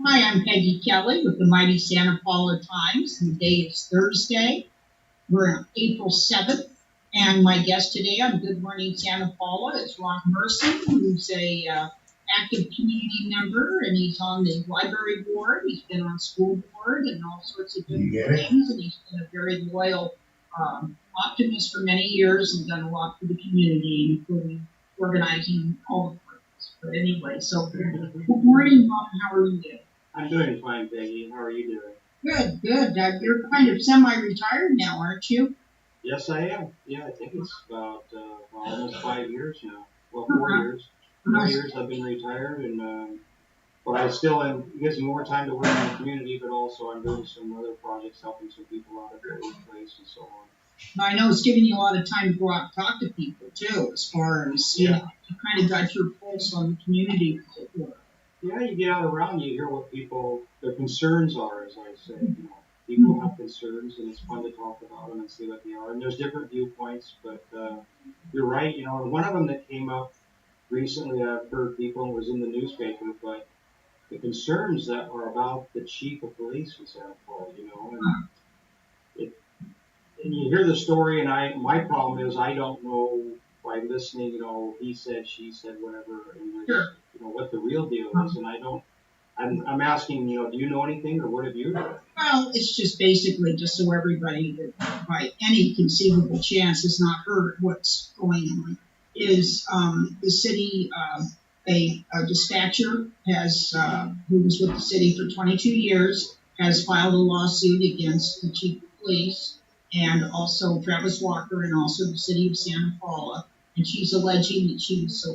Hi, I'm Peggy Kelly with the Mighty Santa Paula Times. The day is Thursday. We're on April 7th. And my guest today on Good Morning Santa Paula is Ron Merson, who's a active community member, and he's on the library board. He's been on school board and all sorts of different things. And he's been a very loyal optimist for many years and done a lot for the community, including organizing all the parties. But anyway, so good morning, Ron. How are you doing? I'm doing fine, Peggy. How are you doing? Good, good. You're kind of semi-retired now, aren't you? Yes, I am. Yeah, I think it's about almost 5 years now. Well, 4 years. 4 years I've been retired, and but I still am. It gives me more time to work in the community, but also I'm doing some other projects, helping some people out at their workplace and so on. I know it's giving you a lot of time to go out and talk to people too, as far as you kind of got your pulse on the community. Yeah, you get out around, you hear what their concerns are, as I say. People have concerns, and it's fun to talk about them and see what they are. And there's different viewpoints, but you're right. One of them that came up recently, I've heard people, was in the newspaper, but the concerns that are about the chief of police in Santa Paula, and you hear the story, and my problem is I don't know by listening, he said, she said, whatever, and what the real deal is, and I don't. I'm asking, do you know anything, or what have you heard? Well, it's just basically just so everybody that by any conceivable chance has not heard what's going on is the city, a dispatcher who was with the city for 22 years, has filed a lawsuit against the chief of police and also Travis Walker and also the city of Santa Paula. And she's alleging that she was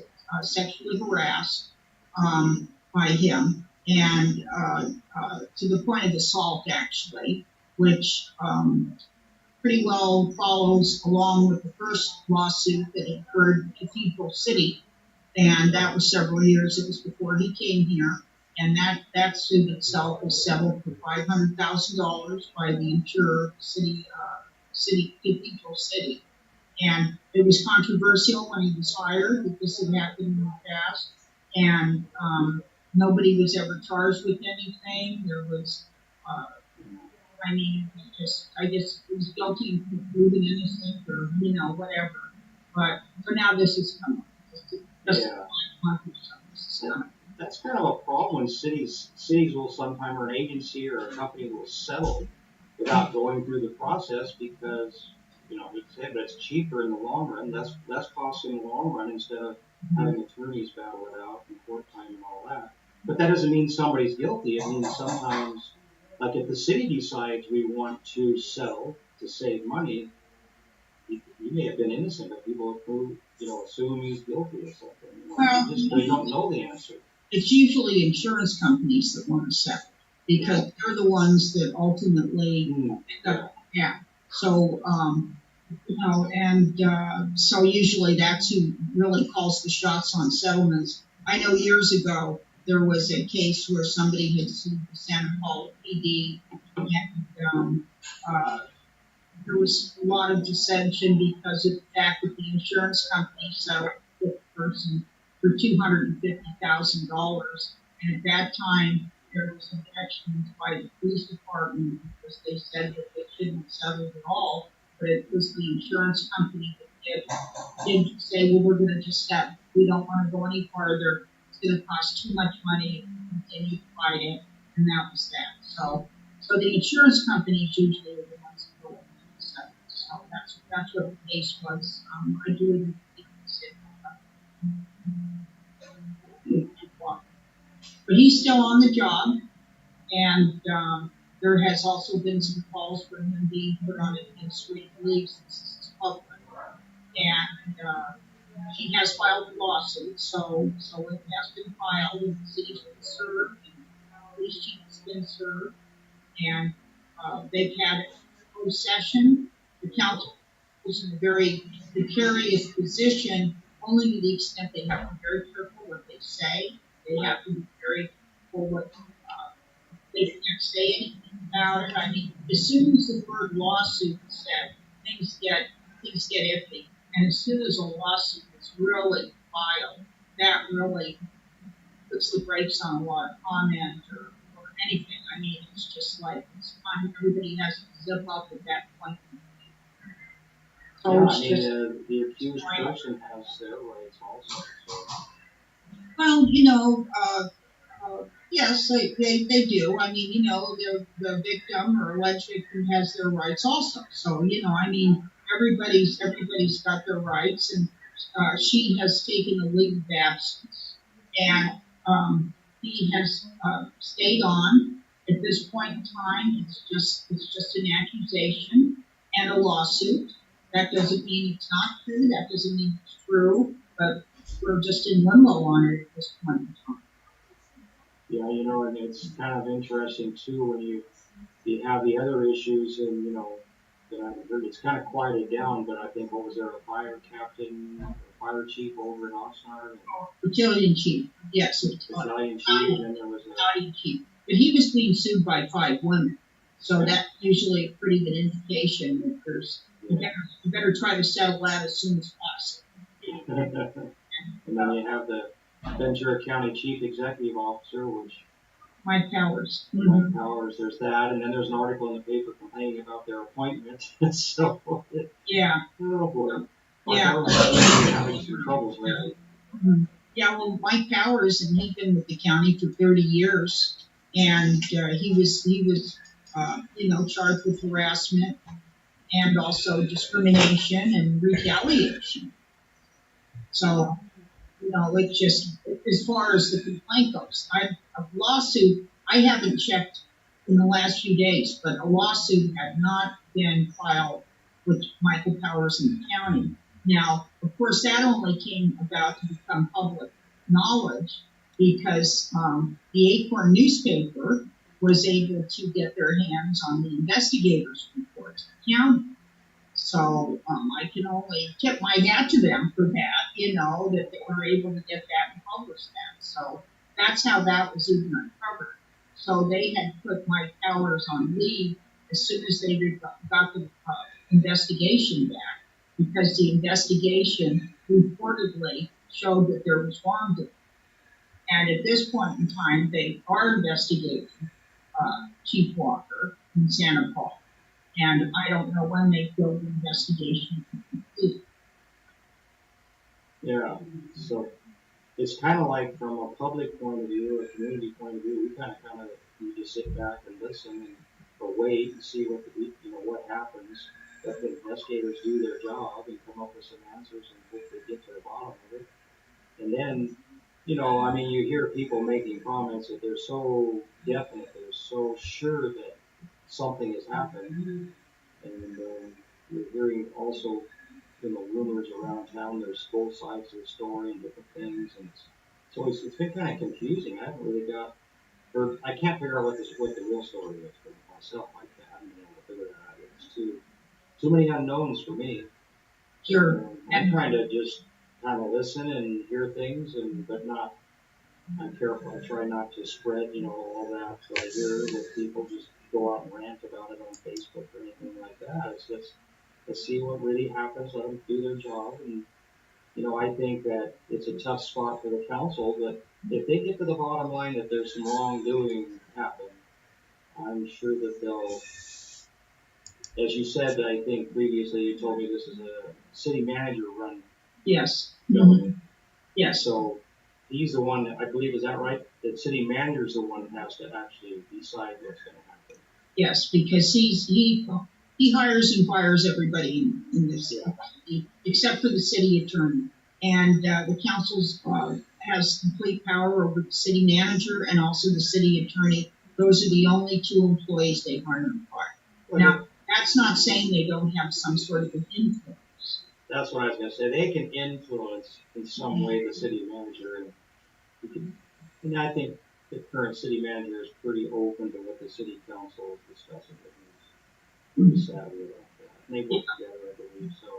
sexually harassed by him, and to the point of assault, actually, which pretty well follows along with the first lawsuit that occurred in Cathedral City, and that was several years. It was before he came here, and that suit itself was settled for $500,000 by the insurer, Cathedral City. And it was controversial when he was hired that this had happened in the past, and nobody was ever charged with anything. There was, I guess it was guilty and proven innocent, or whatever. But for now, this has come up. Just a month or so. That's kind of a problem when cities will sometime, or an agency or a company will settle without going through the process because, but it's cheaper in the long run. That's less costly in the long run instead of having attorneys battle it out and court time and all that. But that doesn't mean somebody's guilty. It means sometimes, like if the city decides we want to settle to save money, he may have been innocent, but people assume he's guilty or something. They don't know the answer. It's usually insurance companies that want to settle because they're the ones that ultimately end up. Yeah. So, so usually that's who really calls the shots on settlements. I know years ago there was a case where somebody had sued the Santa Paula PD, and there was a lot of dissension because of the fact that the insurance company settled with the person for $250,000, and at that time there was objections by the police department because they said that they shouldn't have settled at all, but it was the insurance company that did say, well, we're going to just stop. We don't want to go any farther. It's going to cost too much money to continue to fight it, and that was that. So the insurance companies usually are the ones that go in and settle. So that's what the case was. I do agree with but he's still on the job, and there has also been some calls for him being put on administrative leave since this is public. And he has filed a lawsuit, so it has been filed, and the city's been served, and the police chief has been served, and they've had a closed session. The council is in a very precarious position, only to the extent they have to be very careful what they say. They have to be very careful what they can't say anything about it. I mean, as soon as the word lawsuit is said, things get iffy. And as soon as a lawsuit is really filed, that really puts the brakes on a lot of comment or anything. I mean, it's just like it's fun. Everybody has to zip up at that point. So Yeah, it's I mean, just the accused person has their rights also. So. well, yes, they do. I mean, the victim or alleged victim has their rights also. So, I mean, everybody's got their rights, and she has taken a leave of absence, and he has stayed on. At this point in time, it's just an accusation and a lawsuit. That doesn't mean it's not true. That doesn't mean it's true. But we're just in limbo on it at this point in time. Yeah, and it's kind of interesting too when you have the other issues, and that I've heard. It's kind of quieted down, but I think what was there, a fire captain, a fire chief over in Oxnard, and Battalion chief, yes, battalion chief, and then there was a battalion chief. But he was being sued by 5 women, so that's usually a pretty good indication that you better try to settle that as soon as possible. and then you have the Ventura County Chief Executive Officer, which Mike Powers. Mike Powers, there's that, and then there's an article in the paper complaining about their appointment. So, Yeah. oh boy. Yeah. Our having some troubles lately. Yeah, well, Mike Powers, and he'd been with the county for 30 years, and he was charged with harassment and also discrimination and retaliation. So, it just, as far as the complaint goes, a lawsuit, I haven't checked in the last few days, but a lawsuit had not been filed with Michael Powers in the county. Now, of course, that only came about to become public knowledge because the Acorn newspaper was able to get their hands on the investigators' reports in the county. So I can only tip my hat to them for that, that they were able to get that and publish that. So that's how that was even uncovered. So they had put Mike Powers on leave as soon as they got the investigation back, because the investigation reportedly showed that there was wrongdoing. And at this point in time, they are investigating Chief Walker in Santa Paula. And I don't know when they feel the investigation is complete. Yeah, so it's kind of like from a public point of view, a community point of view, we kind of need to sit back and listen or wait and see what happens. Let the investigators do their job and come up with some answers and hopefully get to the bottom of it. And then, I mean, you hear people making comments that they're so definite, they're so sure that something has happened. And you're hearing also, rumors around town. There's both sides of the story and different things, and it's been kind of confusing. I haven't really I can't figure out what the real story is for myself. I haven't been able to figure that out yet. It's too many unknowns for me. Sure. I'm trying to just kind of listen and hear things, but not. I'm careful. I try not to spread, all that I hear that people just go out and rant about it on Facebook or anything like that. It's just, let's see what really happens. Let them do their job. And, I think that it's a tough spot for the council, but if they get to the bottom line that there's some wrongdoing happen, I'm sure that they'll, as you said, I think previously you told me this is a city manager run. Yes. Government. Yes. So he's the one that, I believe, is that right? The city manager is the one that has to actually decide what's going to happen. Yes, because he hires and fires everybody in this, except for the city attorney. And the council has complete power over the city manager and also the city attorney. Those are the only 2 employees they hire and fire. Now, that's not saying they don't have some sort of an influence. That's what I was going to say. They can influence in some way the city manager, and I think the current city manager is pretty open to what the city council is discussing. He's pretty savvy about that. And they work together, I believe. So,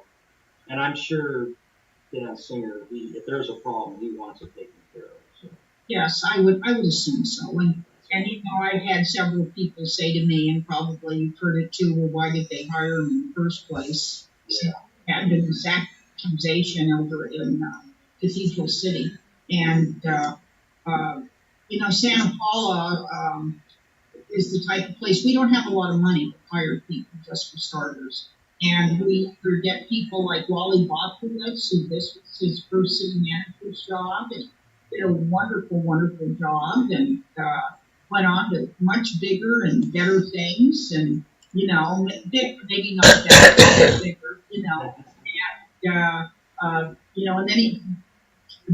and I'm sure Dan Singer, if there's a problem, he wants it taken care of. So. Yes, I would assume so. And I've had several people say to me, and probably you've heard it too, well, why did they hire him in the first place? Yeah. Had been this accusation over in Cathedral City. And, Santa Paula, is the type of place, we don't have a lot of money to hire people just for starters. And we either get people like Wally Botkowitz, who this was his first city manager's job, and did a wonderful, wonderful job, and went on to much bigger and better things, and big, maybe not that bigger, and then he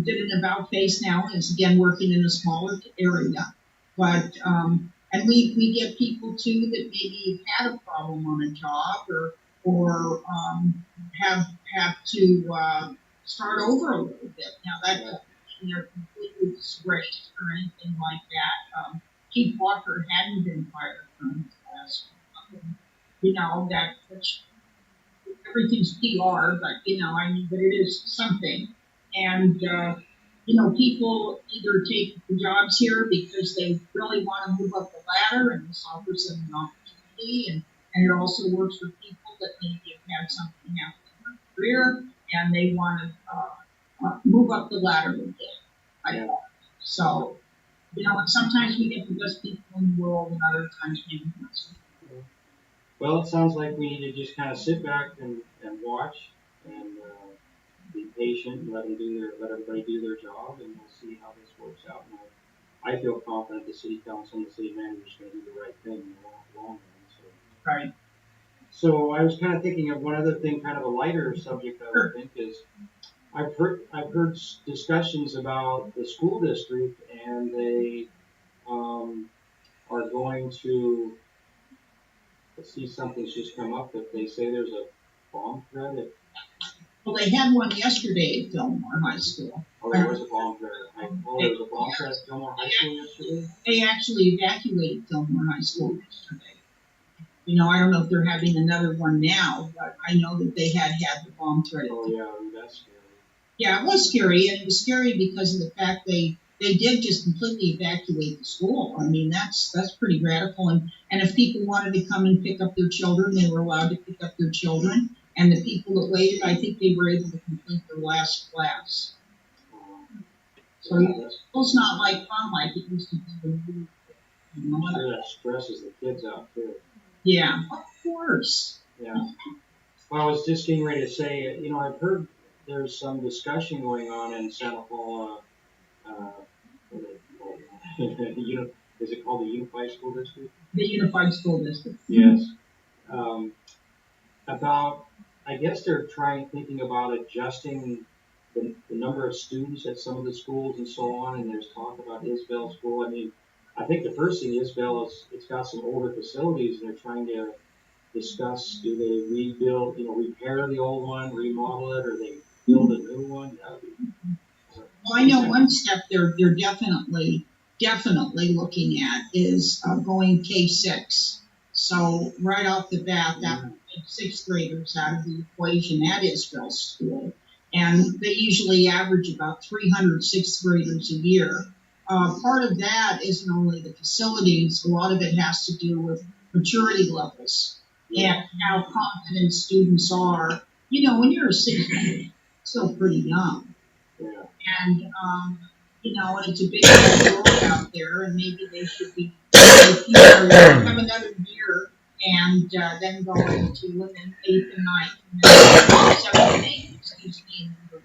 did an about face now and is again working in a smaller area. But and we get people too that maybe have had a problem on a job or have to start over a little bit. Now that doesn't mean they're completely disgraced or anything like that. Keith Walker hadn't been fired from his last job. That which everything's PR, but but it is something. And people either take the jobs here because they really want to move up the ladder, and this offers them an opportunity, and it also works for people that maybe have had something happen in their career and they want to move up the ladder again. So, and sometimes we get the best people in the world, and other times maybe not so. Well, it sounds like we need to just kind of sit back and watch and be patient and let everybody do their job, and we'll see how this works out. And I feel confident the city council and the city manager is going to do the right thing in the long run. So. Right. So I was kind of thinking of one other thing, kind of a lighter subject I would think is I've heard discussions about the school district, and they are going to. Let's see, something's just come up that they say there's a bomb threat. Well, they had one yesterday at Fillmore High School. Oh, there was a bomb threat. There was a bomb threat at Fillmore High School yesterday? They actually evacuated Fillmore High School yesterday. I don't know if they're having another one now, but I know that they had the bomb threat. Oh, yeah, that's scary. Yeah, it was scary, and it was scary because of the fact they did just completely evacuate the school. I mean, that's pretty radical. And if people wanted to come and pick up their children, they were allowed to pick up their children. And the people that waited, I think they were able to complete their last class. So it's not like fun like it used to be. I'm sure that stresses the kids out too. Yeah, of course. Yeah. Well, I was just getting ready to say, I've heard there's some discussion going on in Santa Paula. Is it called the Unified School District? The Unified School District. Yes. About, I guess they're thinking about adjusting the number of students at some of the schools and so on. And there's talk about Isabel School. I mean, I think the first thing Isabel is it's got some older facilities, and they're trying to discuss: do they rebuild, repair the old one, remodel it, or they build a new one? Well, I know one step they're definitely looking at is going K-6. So right off the bat, that would take sixth graders out of the equation at Isabel School. And they usually average about 300 sixth graders a year. Part of that isn't only the facilities, a lot of it has to do with maturity levels and how confident students are. When you're a sixth grader, still pretty young. Yeah. And, and it's a big world out there, and maybe they should be, have another year and then go into women 8th and 9th, and then 7th and 8th, in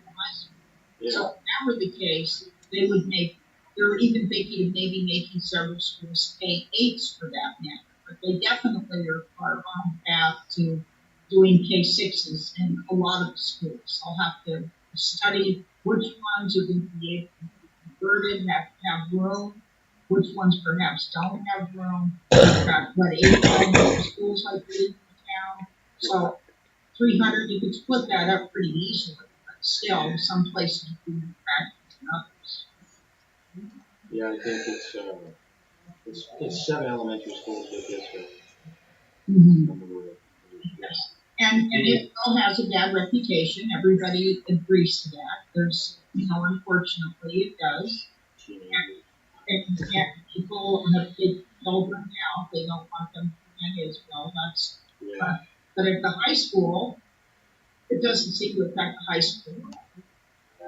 high school. Yeah. So if that were the case, they're even thinking of maybe making several schools K-8s for that matter. But they definitely are on the path to doing K-6s in a lot of schools. I'll have to study which ones are going to be able to be converted, have room, which ones perhaps don't have room. We've got, 8 schools like this in town. So 300, you could split that up pretty easily. But still, some places do more practice than others. Yeah, I think it's 7 elementary schools with this. Yes. And it still has a bad reputation. Everybody agrees to that. There's, unfortunately, it does. And people have big children now. They don't want them to Isabel. But at the high school, it doesn't seem to affect the high school.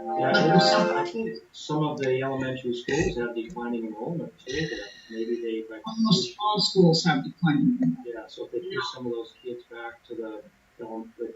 Yeah, But there's some I think some of the elementary schools have declining enrollment too, but maybe they like almost all schools have declining enrollment. yeah, so if they push some of those kids back to the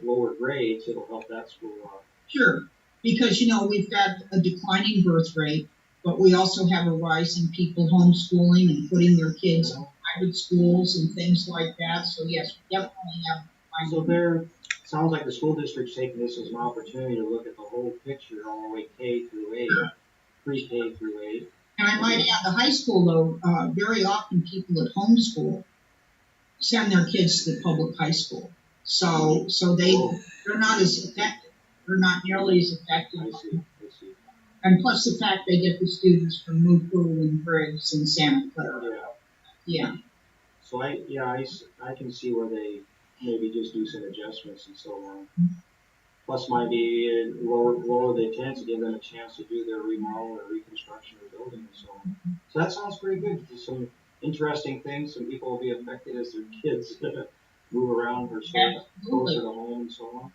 lower grades, it'll help that school out. Sure, because we've got a declining birth rate, but we also have a rise in people homeschooling and putting their kids in private schools and things like that. So yes, we definitely have. So there sounds like the school district's taking this as an opportunity to look at the whole picture all the way K through 8, pre-K through 8. And I might add the high school though. Very often people at homeschool send their kids to the public high school, so they're not as effective. They're not nearly as effective. I see. And plus the fact they get the students from Mufu and Briggs and Santa Clara. Yeah. So I can see where they maybe just do some adjustments and so on. Plus might be lower the attendance to give them a chance to do their remodel or reconstruction of the building and so on. So that sounds pretty good. There's some interesting things. Some people will be affected as their kids move around or stay closer to home and so on.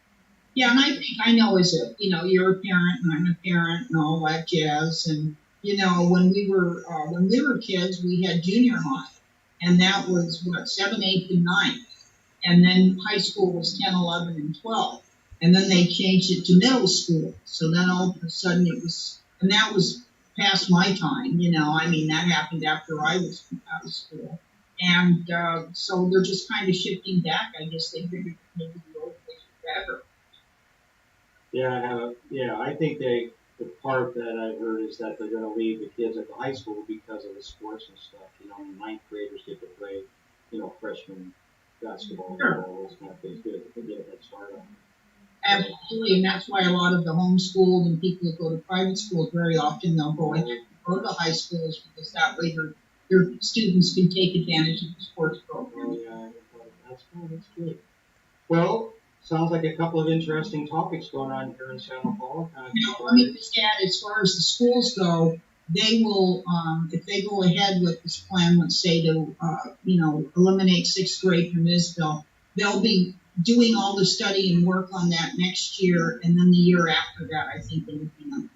Yeah, and I know as you're a parent and I'm a parent and all that jazz. And when we were kids, we had junior high, and that was what 7th, 8th, and 9th, and then high school was 10, 11, and 12, and then they changed it to middle school. So then all of a sudden it was, and that was past my time. That happened after I was out of school, and so they're just kind of shifting back. I guess they figured maybe the old days were better. Yeah, I think the part that I heard is that they're going to leave the kids at the high school because of the sports and stuff. Ninth graders get to play, freshman basketball, all those kind of things. Good, they get a head start on it. Absolutely, and that's why a lot of the homeschooled and people that go to private schools, very often they'll go to high schools because that way their students can take advantage of the sports program. Oh, yeah, that's cool. That's good. Well, sounds like a couple of interesting topics going on here in Santa Paula. Let me just add, as far as the schools go, they will, if they go ahead with this plan, let's say to, eliminate 6th grade from Isville, they'll be doing all the study and work on that next year, and then the year after that, I think they would be done.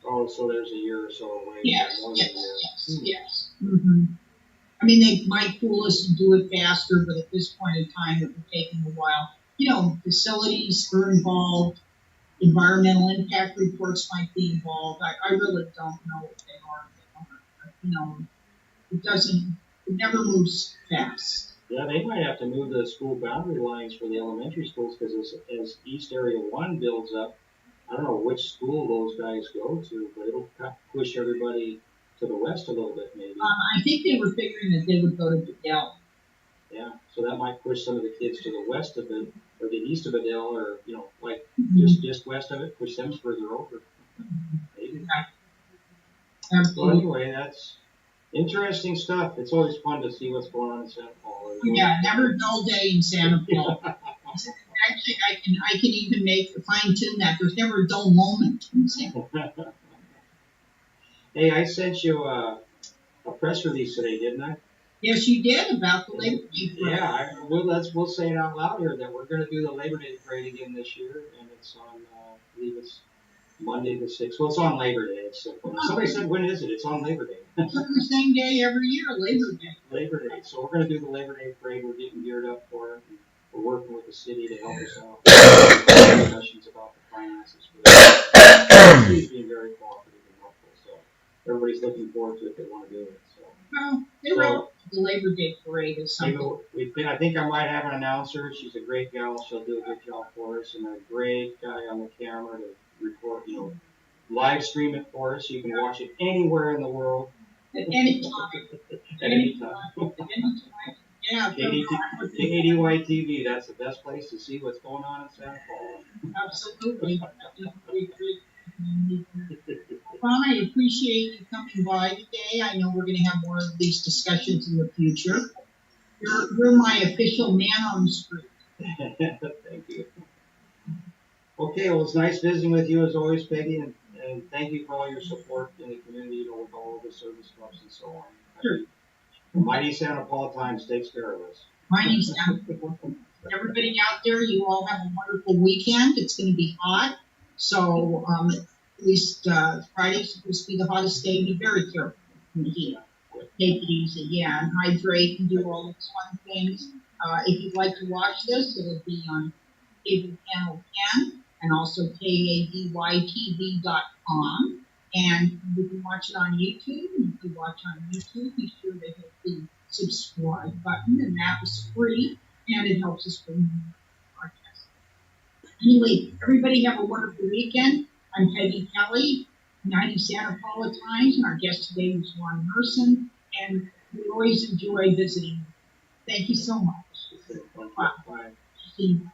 Oh, so there's a year or so away. Yes. Mm-hmm. They might fool us and do it faster, but at this point in time, it would take them a while. Facilities are involved, environmental impact reports might be involved. I really don't know if they are. It never moves fast. Yeah, they might have to move the school boundary lines for the elementary schools because as East Area 1 builds up, I don't know which school those guys go to, but it'll push everybody to the west a little bit maybe. I think they were figuring that they would go to Bedell. Yeah, so that might push some of the kids to the west of it, or the east of Bedell, or just west of it, push them further over. Maybe. Well, anyway, that's interesting stuff. It's always fun to see what's going on in Santa Paula. Yeah, never a dull day in Santa Paula. Actually, I can even fine tune that. There's never a dull moment in Santa Paula. Hey, I sent you a press release today, didn't I? Yes, you did, about the Labor Day parade. Yeah, we'll say it out loud here that we're going to do the Labor Day parade again this year, and it's on, I believe it's Monday the 6th. Well, it's on Labor Day. It's simple. Somebody said, when is it? It's on Labor Day. It's on the same day every year, Labor Day. Labor Day. So we're going to do the Labor Day parade. We're getting geared up for it. We're working with the city to help us out. Discussions about the finances for that. The city's being very cooperative and helpful, so everybody's looking forward to it. They want to do it. So. Well, they wrote the Labor Day parade is something. I think I might have an announcer. She's a great gal. She'll do a good job for us, and a great guy on the camera to record, live stream it for us. You can watch it anywhere in the world. At any time. At any time. Yeah. KDY TV, that's the best place to see what's going on in Santa Paula. Absolutely. Ron, I appreciate you coming by today. I know we're going to have more of these discussions in the future. You're my official man on the street. Thank you. Okay, well, it's nice visiting with you as always, Peggy, and thank you for all your support in the community, with all the service clubs and so on. Sure. The mighty Santa Paula Times takes care of us. Mighty Santa Paula. Everybody out there, you all have a wonderful weekend. It's going to be hot, so at least Friday's supposed to be the hottest day. Be very careful in the heat. Take it easy, yeah, and hydrate and do all those fun things. If you'd like to watch this, it'll be on cable channel 10 and also kadytv.com. And you can watch it on YouTube. And if you watch on YouTube, be sure to hit the subscribe button, and that is free, and it helps us bring more podcasts. Anyway, everybody have a wonderful weekend. I'm Peggy Kelly, 90 Santa Paula Times, and our guest today was Ron Merson, and we always enjoy visiting. Thank you so much. Bye. See you.